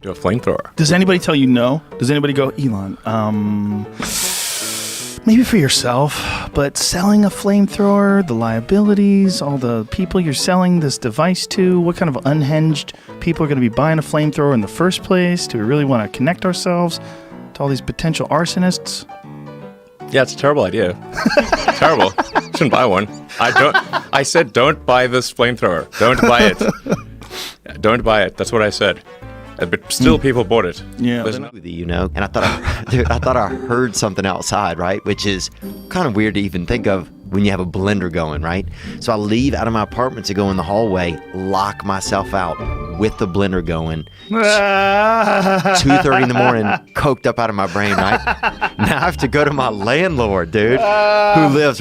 Do a flamethrower. Does anybody tell you no? Does anybody go, Elon, maybe for yourself, but selling a flamethrower, the liabilities, all the people you're selling this device to, what kind of unhinged people are going to be buying a flamethrower in the first place? Do we really want to connect ourselves to all these potential arsonists? Yeah, it's a terrible idea. Terrible. Shouldn't buy one. I said don't buy this flamethrower. Don't buy it. Don't buy it. That's what I said. But still, people bought it. Yeah. You know, and I thought I heard something outside, right? Which is kind of weird to even think of when you have a blender going, right? So I leave out of my apartment to go in the hallway, lock myself out with the blender going. 2:30 in the morning, coked up out of my brain, right? Now I have to go to my landlord, dude, who lives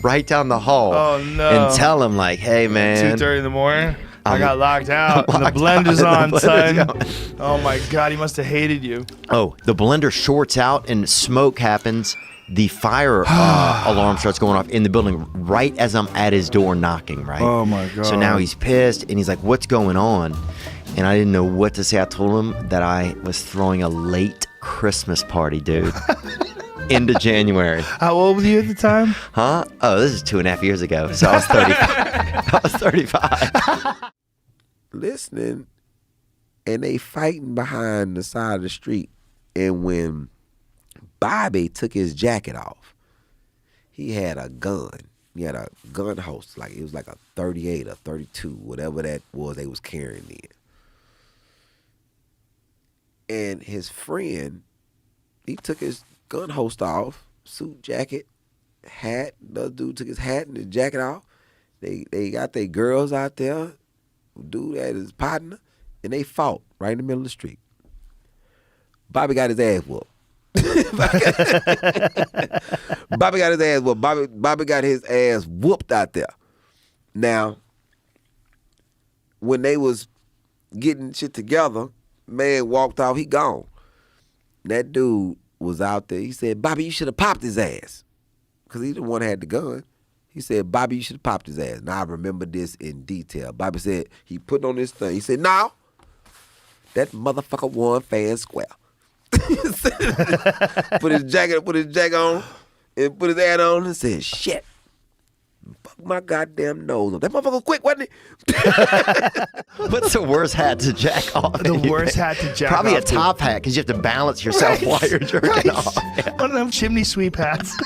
right down the hall, and tell him like, hey, man. 2:30 in the morning? I got locked out. And the blender's on, son. Oh my God, he must have hated you. Oh, the blender shorts out and smoke happens. The fire alarm starts going off in the building right as I'm at his door knocking, right? Oh my God. So now he's pissed and he's like, what's going on? And I didn't know what to say. I told him that I was throwing a late Christmas party, dude. Into January. How old were you at the time? Huh? Oh, this is 2.5 years ago. So I was 35. I was 35. Listening, and they fighting behind the side of the street. And when Bobby took his jacket off, he had a gun. He had a gun holster. Like it was like a 38 or 32, whatever that was they was carrying then. And his friend, he took his gun holster off, suit, jacket, hat. The other dude took his hat and his jacket off. They got their girls out there. Dude had his partner, and they fought right in the middle of the street. Bobby got his ass whooped. Bobby got his ass whooped. Bobby got his ass whooped out there. Now, when they was getting shit together, man walked off. He gone. That dude was out there. He said, Bobby, you should have popped his ass. Because he the one that had the gun. He said, Bobby, you should have popped his ass. Now, I remember this in detail. Bobby said, he put on this thing. He said, no, that motherfucker won fair and square. Put his jacket on, and put his hat on, and said, shit. Fuck my goddamn nose. That motherfucker quick, wasn't he? What's the worst hat to jack off? The worst hat to jack Probably off. a top hat, because you have to balance yourself while you're jerking off. Yeah. One of them chimney sweep hats.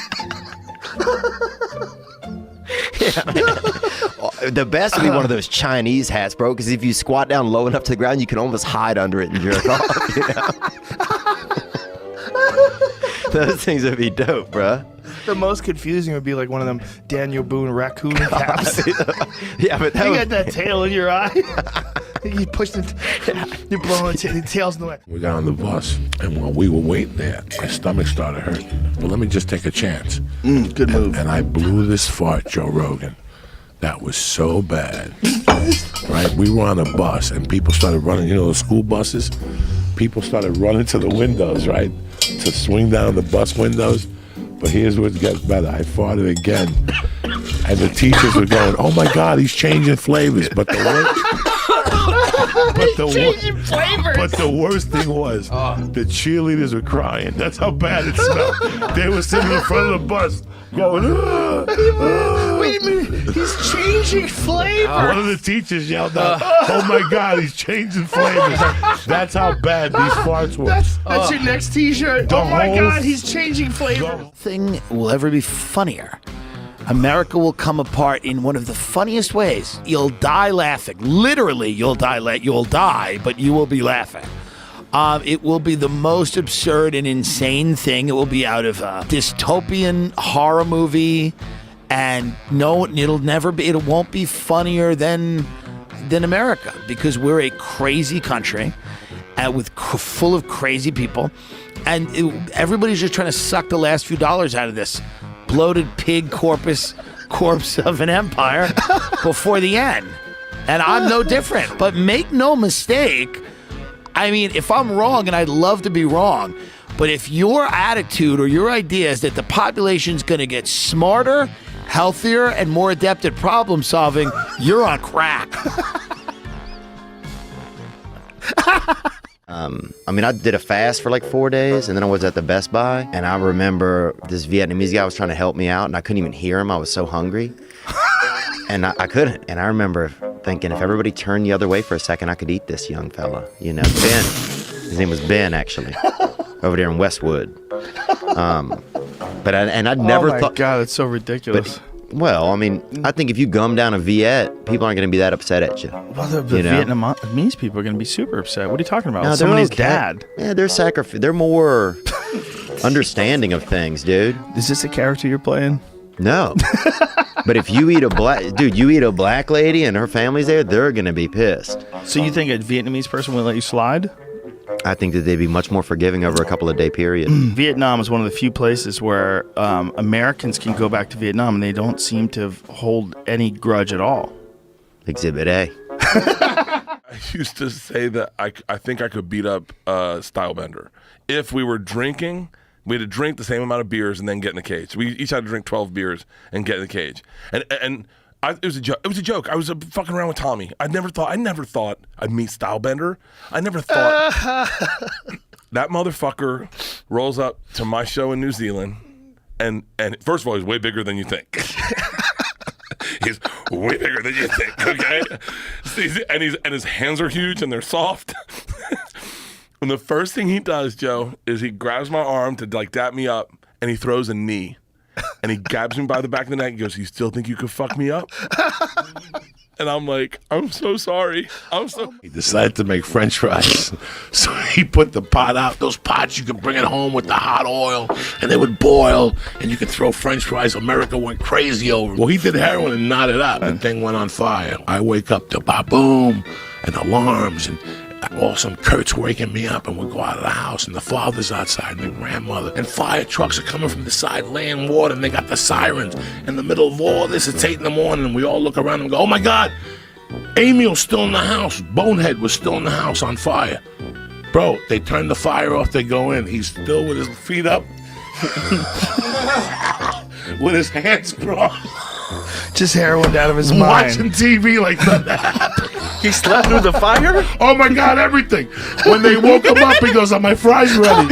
The best would be one of those Chinese hats, bro, because if you squat down low enough to the ground, you can almost hide under it and jerk off. You know? Those things would be dope, bro. The most confusing would be like one of them Daniel Boone raccoon caps. Yeah, but you got that tail in your eye. You push you're blowing the tails in the way. We got on the bus, and while we were waiting there, my stomach started hurting. Well, let me just take a chance. Good move. And I blew this fart, Joe Rogan. That was so bad. Right? We were on a bus, and people started running, you know, the school buses? People started running to the windows, right? To swing down the bus windows. But here's what gets better. I farted again. And the teachers were going, oh my God, he's changing flavors. But the worst thing was the cheerleaders were crying. That's how bad it smelled. They were sitting in front of the bus going, Wait a minute, he's changing flavor. One of the teachers yelled out, oh my God, he's changing flavors. That's how bad these farts were. That's your next t-shirt. Oh my God, he's changing flavor. Nothing will ever be funnier. America will come apart in one of the funniest ways. You'll die laughing. Literally, you'll die, but you will be laughing. It will be the most absurd and insane thing. It will be out of a dystopian horror movie, and no, it won't be funnier than America, because we're a crazy country, full of crazy people, and everybody's just trying to suck the last few dollars out of this bloated pig corpse of an empire before the end. And I'm no different. But make no mistake, I mean, if I'm wrong, and I'd love to be wrong, but if your attitude or your idea is that the population's going to get smarter, healthier, and more adept at problem solving, you're on crack. I mean, I did a fast for like 4 days, and then I was at the Best Buy, and I remember this Vietnamese guy was trying to help me out, and I couldn't even hear him. I was so hungry, and I couldn't. And I remember thinking, if everybody turned the other way for a second, I could eat this young fella. You know, Ben. His name was Ben, actually, over there in Westwood. But I'd never thought. Oh my God, it's so ridiculous. Well, I mean, I think if you gum down a Viet, people aren't going to be that upset at you. Well, the Vietnamese people are going to be super upset. What are you talking about? No, they're Somebody's okay. dad. Yeah, they're more understanding of things, dude. Is this a character you're playing? No. But if you eat a black lady and her family's there, they're going to be pissed. So you think a Vietnamese person will let you slide? I think that they'd be much more forgiving over a couple of day period. Vietnam is one of the few places where Americans can go back to Vietnam and they don't seem to hold any grudge at all. Exhibit A. I used to say that I think I could beat up Stylebender. If we were drinking, we had to drink the same amount of beers and then get in the cage. We each had to drink 12 beers and get in the cage. And it was a joke. It was a joke. I was fucking around with Tommy. I never thought I'd meet Stylebender. I never thought that motherfucker rolls up to my show in New Zealand, and first of all, he's way bigger than you think. He's way bigger than you think. Okay, and his hands are huge and they're soft. And the first thing he does, Joe, is he grabs my arm to like dap me up, and he throws a knee. And he grabs me by the back of the neck and goes, "You still think you could fuck me up?" And I'm like, "I'm so sorry. He decided to make French fries. So he put the pot out. Those pots, you could bring it home with the hot oil, and they would boil, and you could throw French fries. America went crazy over it. Well, he did heroin and knotted up. The thing went on fire. I wake up to ba-boom and alarms, and all of a sudden Kurt's waking me up, and we go out of the house, and the father's outside, and the grandmother, and fire trucks are coming from the side laying water, and they got the sirens. In the middle of all this, it's 8 a.m, and we all look around and go, "Oh my God, Emil's still in the house. Bonehead was still in the house on fire." Bro, they turn the fire off, they go in. He's still with his feet up, with his hands crossed, Just heroin out of his mind. watching TV like that. He slept through the fire? Oh my God, everything. When they woke him up, he goes, "Are my fries ready?"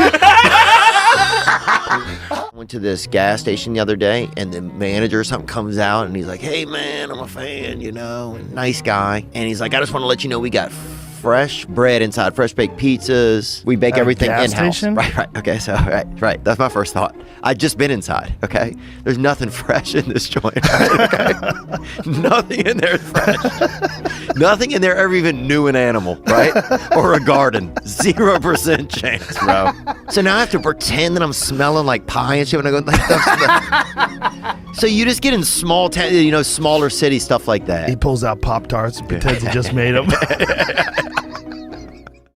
I went to this gas station the other day, and the manager or something comes out, and he's like, "Hey, man, I'm a fan, you know, and nice guy." And he's like, "I just want to let you know we got fresh bread inside, fresh baked pizzas. We bake everything gas in-house." station? Right. Okay, so, right. That's my first thought. I'd just been inside, okay? There's nothing fresh in this joint, right? Okay? Nothing in there is fresh. Nothing in there ever even knew an animal, right? Or a garden. 0% chance, bro. So now I have to pretend that I'm smelling like pie and shit when I go like that. So you just get in small town, smaller city stuff like that. He pulls out Pop-Tarts and pretends he just made them.